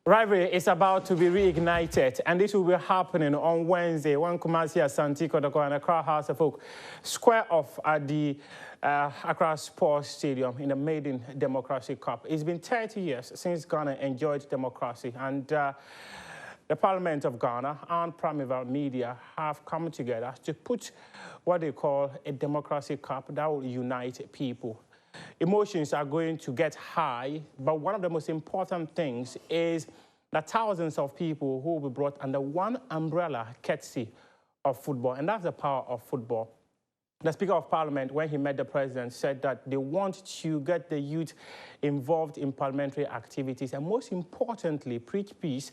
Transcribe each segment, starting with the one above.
Rivalry is about to be reignited, and this will be happening on Wednesday when Kumasi, Asante, Kotoko, and Accra House of Folk square off at the Accra Sports Stadium in the Maiden Democracy Cup. It's been 30 years since Ghana enjoyed democracy, and the Parliament of Ghana and Primeval Media have come together to put what they call a democracy cup that will unite people. Emotions are going to get high, but one of the most important things is that thousands of people who will be brought under one umbrella courtesy of football, and that's the power of football. The Speaker of Parliament, when he met the President, said that they want to get the youth involved in parliamentary activities and, most importantly, preach peace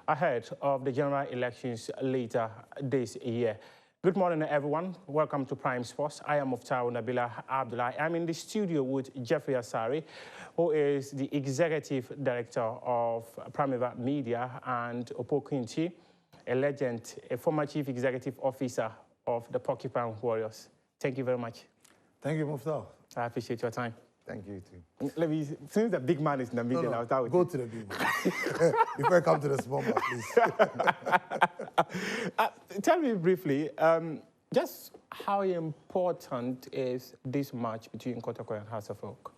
ahead of the general elections later this year. Good morning, everyone. Welcome to Prime Sports. I am Muftau Nabila Abdullah. I'm in the studio with Jeffrey Asari, who is the Executive Director of Primeval Media, and Opokunti, a legend, a former Chief Executive Officer of the Porcupine Warriors. Thank you very much. Thank you, Muftau. I appreciate your time. Thank you, too. Let me, since the big man is in the middle, I'll start with Go to the big man. Before I come to the small man, please. Tell me briefly, just how important is this match between Kotoko and House of Folk?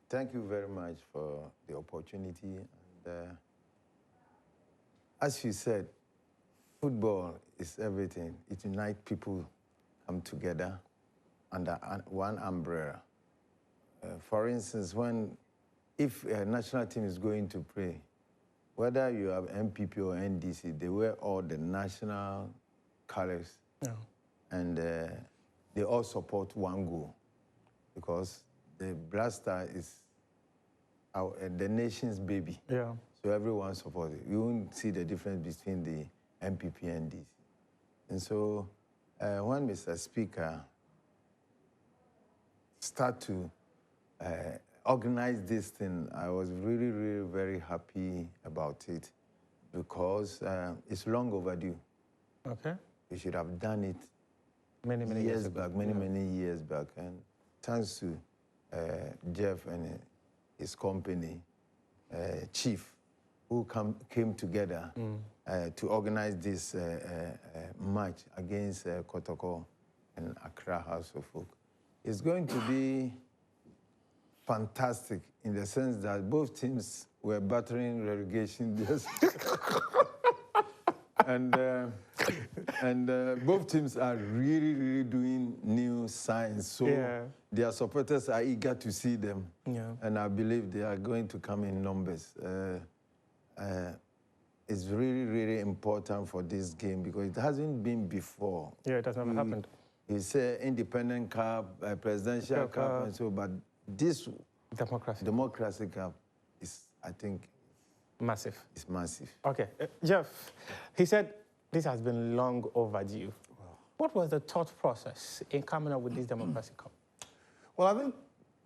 Thank you very much for the opportunity. And, as you said, football is everything. It unites people, come together under one umbrella. For instance, if a national team is going to play, whether you have MPP or NDC, they wear all the national colors, and they all support one goal, because the Black Star is the nation's baby. Yeah. So everyone supports it. You won't see the difference between the MPP and NDC. And so when Mr. Speaker start to organize this thing, I was really, really very happy about it, because it's long overdue. Okay. We should have done it many years back, many years back. And thanks to Jeff and his company, Chief, who came together to organize this match against Kotoko and Accra House of Folk. It's going to be fantastic in the sense that both teams were battering relegation this and both teams are really, really doing new signs. So their supporters are eager to see them. Yeah. And I believe they are going to come in numbers. It's really, really important for this game, because it hasn't been before. Yeah, it has never happened. It's an independent cup, a presidential cup, and so, but this democracy cup is, I think, massive. It's massive. Okay, Jeff, he said this has been long overdue. Wow. What was the thought process in coming up with this democracy cup? Well, I think,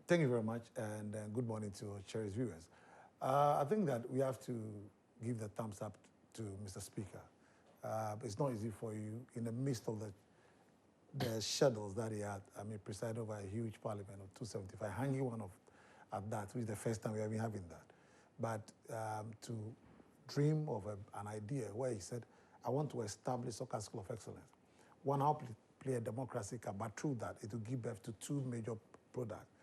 thank you very much, and good morning to our cherished viewers. I think that we have to give the thumbs up to Mr. Speaker. It's not easy for you in the midst of the schedules that he had. I mean, preside over a huge parliament of 275, hanging one of at that, which is the first time we have been having that. But to dream of an idea where he said, I want to establish Soccer School of Excellence. One, I'll play a democracy cup, but through that, it will give birth to two major products.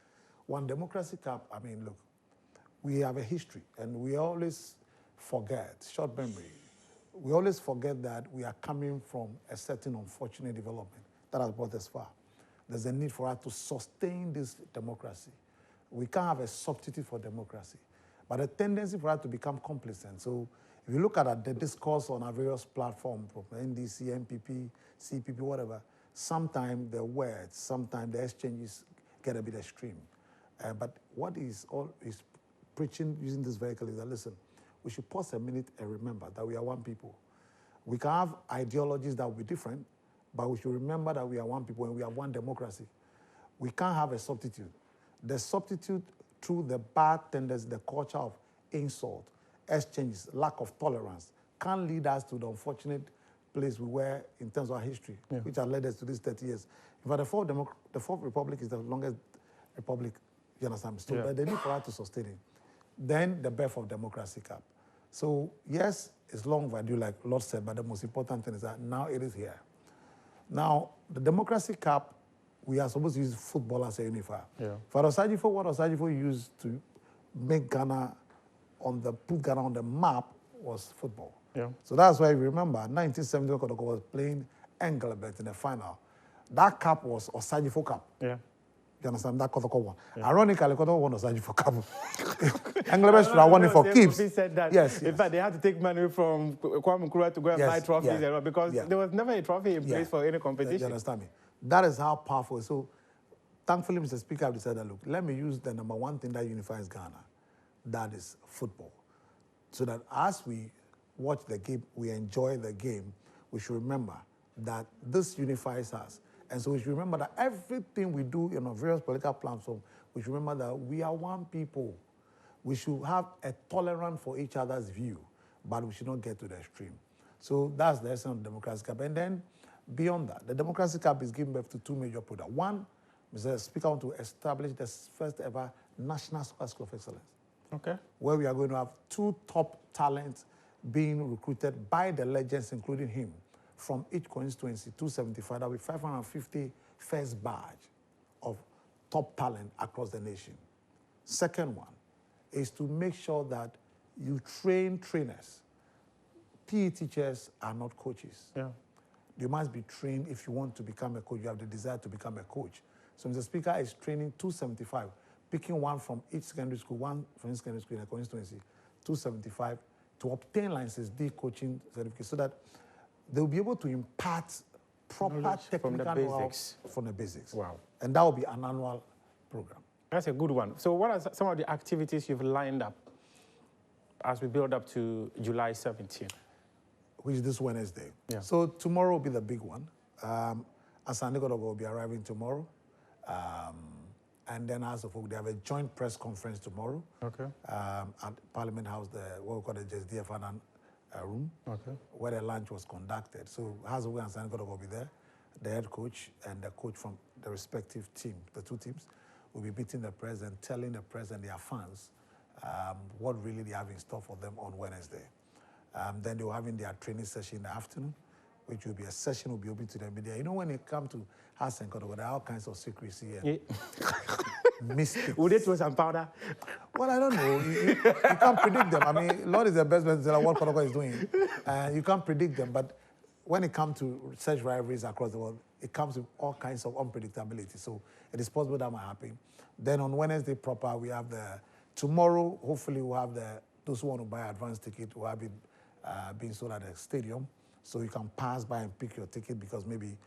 One, democracy cup, I mean, look, we have a history, and we always forget, short memory, we always forget that we are coming from a certain unfortunate development that has brought us far. There's a need for us to sustain this democracy. We can't have a substitute for democracy, but a tendency for us to become complacent. So if you look at the discourse on our various platforms, from NDC, MPP, CPP, whatever, sometimes the words, sometimes the exchanges get a bit extreme. But what is preaching using this vehicle is that, listen, we should pause a minute and remember that we are one people. We can have ideologies that will be different, but we should remember that we are one people and we have one democracy. We can't have a substitute. The substitute through the bad tendency, the culture of insult, exchanges, lack of tolerance, can lead us to the unfortunate place we were in terms of our history, which has led us to these 30 years. In fact, the Fourth Republic is the longest republic, you understand? So the need for us to sustain it. Then the birth of Democracy Cup. So yes, it's long overdue, like Lord said, but the most important thing is that now it is here. Now, the Democracy Cup, we are supposed to use football as a unifier. Yeah. For Osajifo, what Osajifo used to make put Ghana on the map was football. Yeah. So that's why, remember, 1970, Kotoko was playing Engelbert in the final. That cup was Osajifo Cup. Yeah. You understand? That Kotoko won. Yeah. Ironically, Kotoko won Osajifo Cup. Engelbert should have won it for keeps. He said that. Yes. In fact, they had to take money from Kwame Nkrumah to go and buy trophies because there was never a trophy in place for any competition. You understand me? That is how powerful. So, thankfully, Mr. Speaker, I've decided, look, let me use the number one thing that unifies Ghana. That is football. So that as we watch the game, we enjoy the game, we should remember that this unifies us. And so we should remember that everything we do in our various political platforms, we should remember that we are one people. We should have a tolerance for each other's view, but we should not get to the extreme. So that's the essence of the Democracy Cup. And then beyond that, the Democracy Cup is giving birth to two major products. One, Mr. Speaker, I want to establish the first ever National Soccer School of Excellence. Okay. Where we are going to have two top talents being recruited by the legends, including him, from each constituency, 275. That will be 550 first badge of top talent across the nation. Second one is to make sure that you train trainers. PE teachers are not coaches. Yeah. You must be trained if you want to become a coach. You have the desire to become a coach. So Mr. Speaker is training 275, picking one from each secondary school, one from each secondary school in a constituency, 275, to obtain license D coaching certificate so that they'll be able to impart proper technical knowledge from the basics. Wow. And that will be an annual program. That's a good one. So what are some of the activities you've lined up as we build up to July 17th? Which is this Wednesday. Yeah. So tomorrow will be the big one. Asante will be arriving tomorrow. And then as of they have a joint press conference tomorrow. Okay. At Parliament House, what we call the JSDF room, okay, where the lunch was conducted. So Hazogo and Asante will be there. The head coach and the coach from the respective team, the two teams, will be meeting the press and telling the press and their fans what really they have in store for them on Wednesday. Then they will having their training session in the afternoon, which will be a session will be open to the media. You know, when it comes to House and Kotoko, there are all kinds of secrecy and mystics. Would it throw some powder? Well, I don't know. You can't predict them. I mean, Lord is the best person to tell what Kotoko is doing. You can't predict them. But when it comes to such rivalries across the world, it comes with all kinds of unpredictability. So it is possible that might happen. Then on Wednesday proper, we have tomorrow, hopefully we'll have those who want to buy advance ticket will have it being sold at the stadium. So you can pass by and pick your ticket because maybe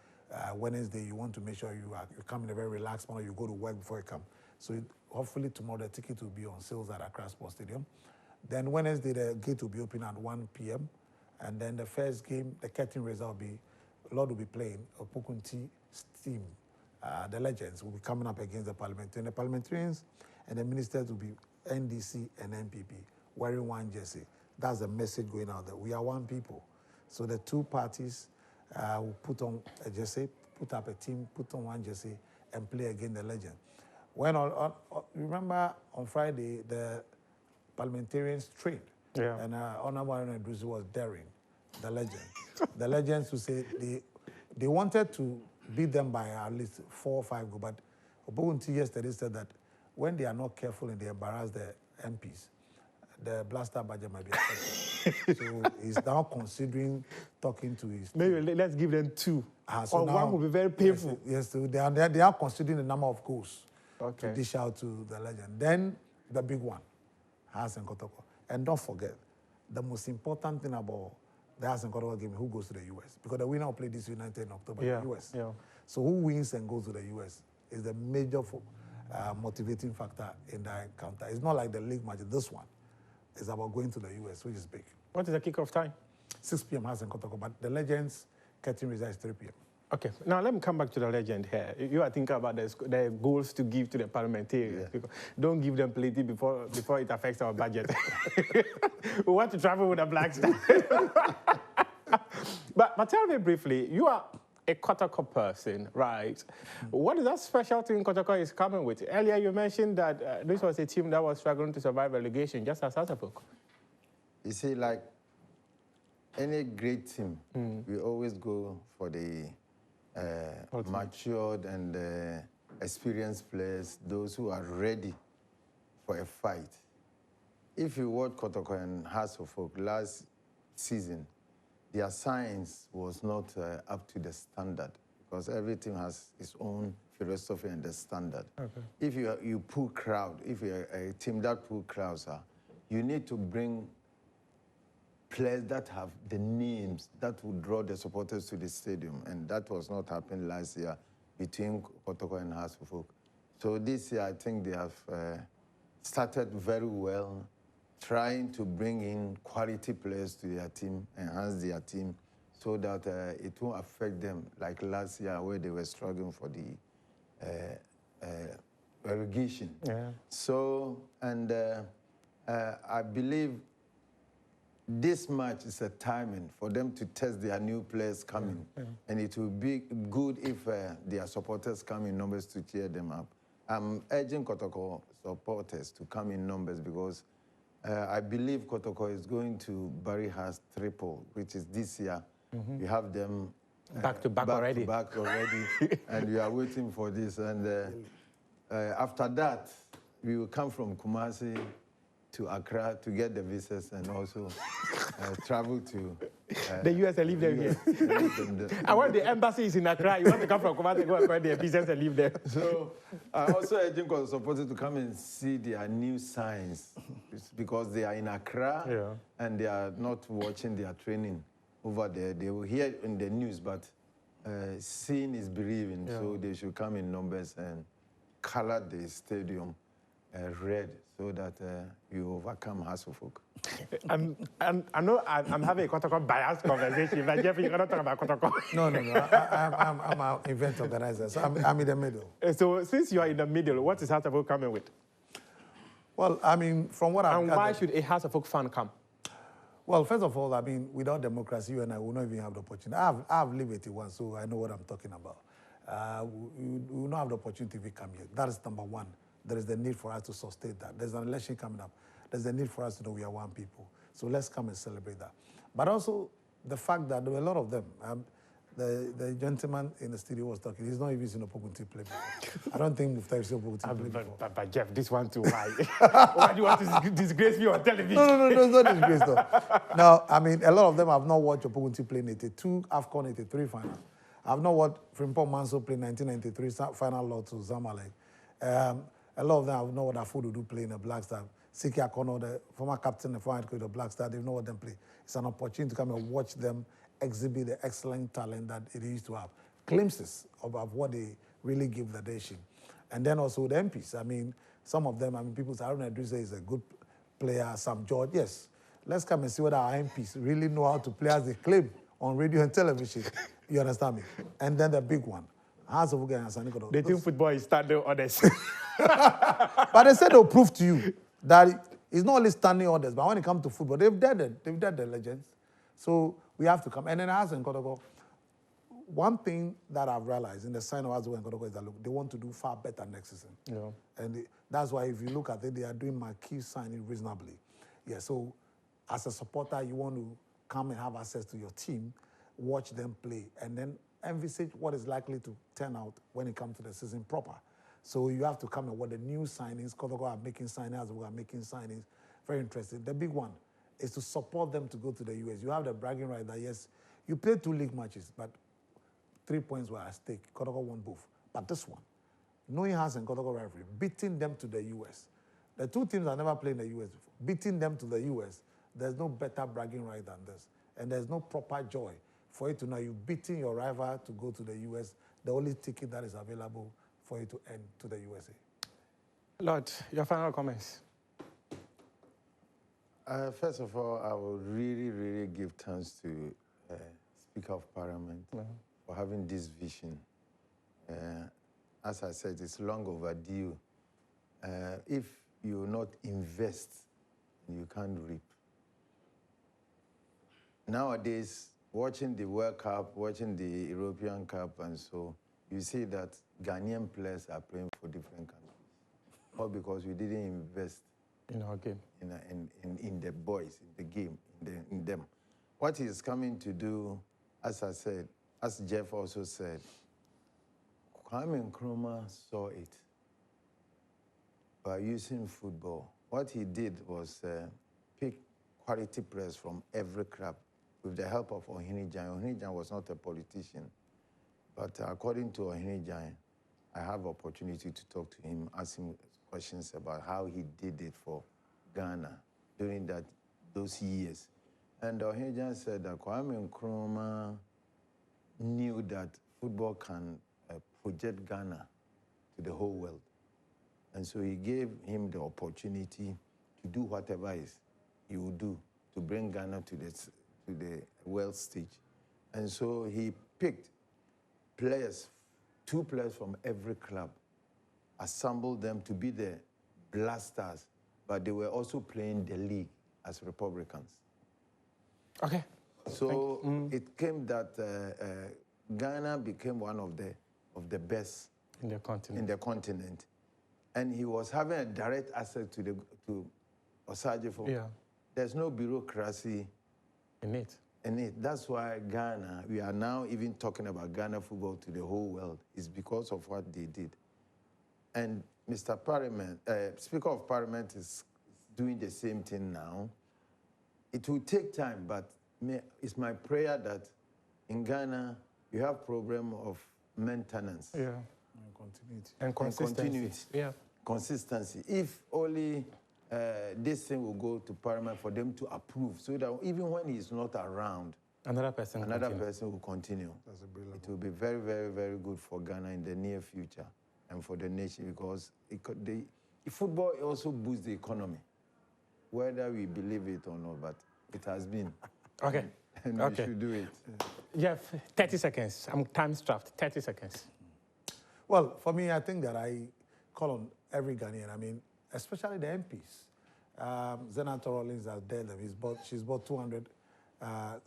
Wednesday you want to make sure you come in a very relaxed manner, you go to work before you come. So hopefully tomorrow the ticket will be on sales at Accra Sports Stadium. Then Wednesday the gate will be open at 1 p.m. And then the first game, the curtain raiser will be, Lord will be playing, Opokunti team. The legends will be coming up against the parliamentarians. The parliamentarians and the ministers will be NDC and NPP wearing one jersey. That's the message going out there. We are one people. So the two parties will put on a jersey, put up a team, put on one jersey, and play against the legend. When remember on Friday the parliamentarians trained, and Honorable Ndrusi was daring the legend. The legends who say they wanted to beat them by at least 4 or 5 goals, but Obogunti yesterday said that when they are not careful and they embarrass the MPs, the blaster budget might be affected. So he's now considering talking to his Maybe let's give them 2. So or now, one will be very painful. Yes, so they are considering the number of goals to dish out to the legend. Then the big one, Asante Kotoko. And don't forget, the most important thing about the Asante Kotoko game, who goes to the US? Because the winner will play this United in October in the US. Yeah. So who wins and goes to the US is the major motivating factor in that encounter. It's not like the league match. This one is about going to the US, which is big. What is the kickoff time? 6 p.m. Asante Kotoko, but the Legends curtain raiser is 3 p.m. Okay, now let me come back to the legend here. You are thinking about the goals to give to the parliamentarians. Yeah. Don't give them plenty before it affects our budget. We want to travel with a black star. But tell me briefly, you are a Kotoko person, right? What is that special thing Kotoko is coming with? Earlier you mentioned that this was a team that was struggling to survive relegation, just as Asante. You see, like any great team, we always go for the matured and experienced players, those who are ready for a fight. If you watch Kotoko and Hearts of Oak last season, their science was not up to the standard because every team has its own philosophy and the standard. Okay. If you pull crowd, if you're a team that pull crowds, you need to bring players that have the names that will draw the supporters to the stadium, and that was not happening last year between Kotoko and Hearts of Oak. So this year, I think they have started very well, trying to bring in quality players to their team, enhance their team, so that it won't affect them like last year where they were struggling for the relegation. Yeah. So, and I believe this match is a timing for them to test their new players coming. Yeah. And it will be good if their supporters come in numbers to cheer them up. I'm urging Kotoko supporters to come in numbers because I believe Kotoko is going to Barry Hearts triple, which is this year. We have them back to back already. And we are waiting for this. And after that, we will come from Kumasi to Accra to get the visas and also travel to the US and leave them here. And when the embassy is in Accra, you want to come from Kumasi to go acquire their visas and leave there. So I also urging the supporters to come and see their new signs because they are in Accra and they are not watching their training over there. They will hear in the news, but seeing is believing. Yeah. So they should come in numbers and color the stadium red so that you overcome Hearts of Oak. I know I'm having a Kotoko biased conversation, but Jeff, you cannot talk about Kotoko. No. I'm an event organizer, so I'm in the middle. So since you are in the middle, what is Hearts of Oak coming with? Well, I mean, from what I've gathered... And why should a Hearts of Oak fan come? Well, first of all, I mean, without democracy, you and I will not even have the opportunity. I've lived 81, so I know what I'm talking about. We will not have the opportunity if we come here. That is number one. There is the need for us to sustain that. There's an election coming up. There's a need for us to know we are one people. So let's come and celebrate that. But also the fact that there were a lot of them. The gentleman in the studio was talking. He's not even seen Opokunti play before. I don't think Mufta has seen Opokunti play before. But Jeff, this one too high. Why do you want to disgrace me on television? No, it's not disgrace though. Now, I mean, a lot of them have not watched Opokunti play in 82, AFCON 83 final. I've not watched Frimpong Manso play 1993 final loss to Zamalek. A lot of them have known what Afududu play in the Black Star. Siki Akono, the former captain, the former coach of the Black Star, they know what them play. It's an opportunity to come and watch them exhibit the excellent talent that it used to have. Glimpses of what they really give the nation. And then also the MPs. I mean, some of them, people say, Haruna Idrissa is a good player, Sam George. Yes, let's come and see whether our MPs really know how to play as they claim on radio and television. You understand me? And then the big one. They think football is standing orders. But they said they'll prove to you that it's not only standing orders, but when it comes to football, they've dead the legends. So we have to come. And then Asante Kotoko, one thing that I've realized in the sign of Asante Kotoko is that look, they want to do far better next season. Yeah. And that's why if you look at it, they are doing marquee signing reasonably. Yeah, so as a supporter, you want to come and have access to your team, watch them play, and then envisage what is likely to turn out when it comes to the season proper. So you have to come and what the new signings, Kotoko are making signings, we are making signings. Very interesting. The big one is to support them to go to the US. You have the bragging right that, yes, you played 2 league matches, but 3 points were at stake. Kotoko won both. But this one, knowing Hearts and Kotoko rivalry, beating them to the US. The two teams that never played in the US before. Beating them to the US, there's no better bragging right than this. And there's no proper joy for you to know you're beating your rival to go to the US, the only ticket that is available for you to end to the USA. Lord, your final comments. First of all, I will really give thanks to Speaker of Parliament for having this vision. As I said, it's long overdue. If you not invest, you can't reap. Nowadays, watching the World Cup, watching the European Cup, and so, you see that Ghanaian players are playing for different countries. All because we didn't invest in our game. In the boys, in the game, in them. What he's coming to do, as I said, as Jeff also said, Kwame Nkrumah saw it by using football. What he did was pick quality players from every club with the help of Ohinijan. Ohinijan was not a politician, but according to Ohinijan, I have opportunity to talk to him, ask him questions about how he did it for Ghana during those years. And Ohinijan said that Kwame Nkrumah knew that football can project Ghana to the whole world. And so he gave him the opportunity to do whatever he would do to bring Ghana to the world stage. And so he picked players, 2 players from every club, assembled them to be the blasters, but they were also playing the league as Republicans. Okay. So it came that Ghana became one of the best in the continent. And he was having a direct access to Osajifo. Yeah. There's no bureaucracy in it. That's why Ghana, we are now even talking about Ghana football to the whole world, is because of what they did. And Mr. Parliament, Speaker of Parliament is doing the same thing now. It will take time, but it's my prayer that in Ghana, you have problem of maintenance. Yeah. And continuity. Yeah. Consistency. If only this thing will go to Parliament for them to approve, so that even when he's not around, another person will continue. That's a brilliant. It will be very, very, very good for Ghana in the near future and for the nation, because football also boosts the economy, whether we believe it or not, but it has been. Okay. And we should do it. Jeff, 30 seconds. I'm time strapped. 30 seconds. Well, for me, I think that I call on every Ghanaian. I mean, especially the MPs. Senator Rawlings has dared them. She's bought 200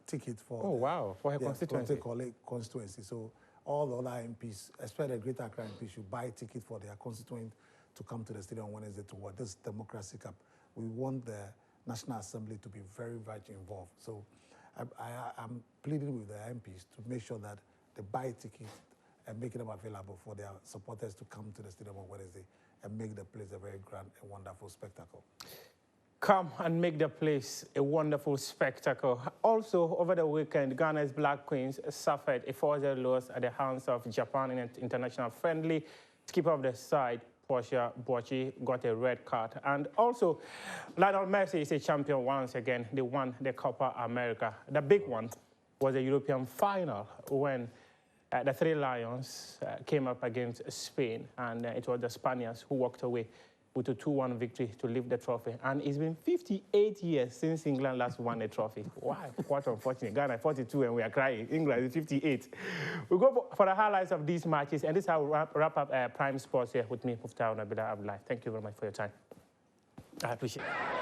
tickets for. Oh wow! For her constituency. Kotoko constituency. So all the other MPs, especially the Greater Accra MPs, should buy tickets for their constituent to come to the stadium on Wednesday to watch this Democracy Cup. We want the National Assembly to be very much involved. So I'm pleading with the MPs to make sure that they buy tickets and making them available for their supporters to come to the stadium on Wednesday and make the place a very grand and wonderful spectacle. Come and make the place a wonderful spectacle. Also, over the weekend, Ghana's Black Queens suffered a 4-0 loss at the hands of Japan in an international friendly. Keeper of the side, Portia Boachi, got a red card. And also, Lionel Messi is a champion once again. They won the Copa America. The big one was the European final when the Three Lions came up against Spain, and it was the Spaniards who walked away with a 2-1 victory to lift the trophy. And it's been 58 years since England last won a trophy. Wow, what unfortunate. Ghana 42 and we are crying. England is 58. We'll go for the highlights of these matches, and this is how we wrap up Prime Sports here with me, Mufta Nabila Abdullah. Thank you very much for your time. I appreciate it.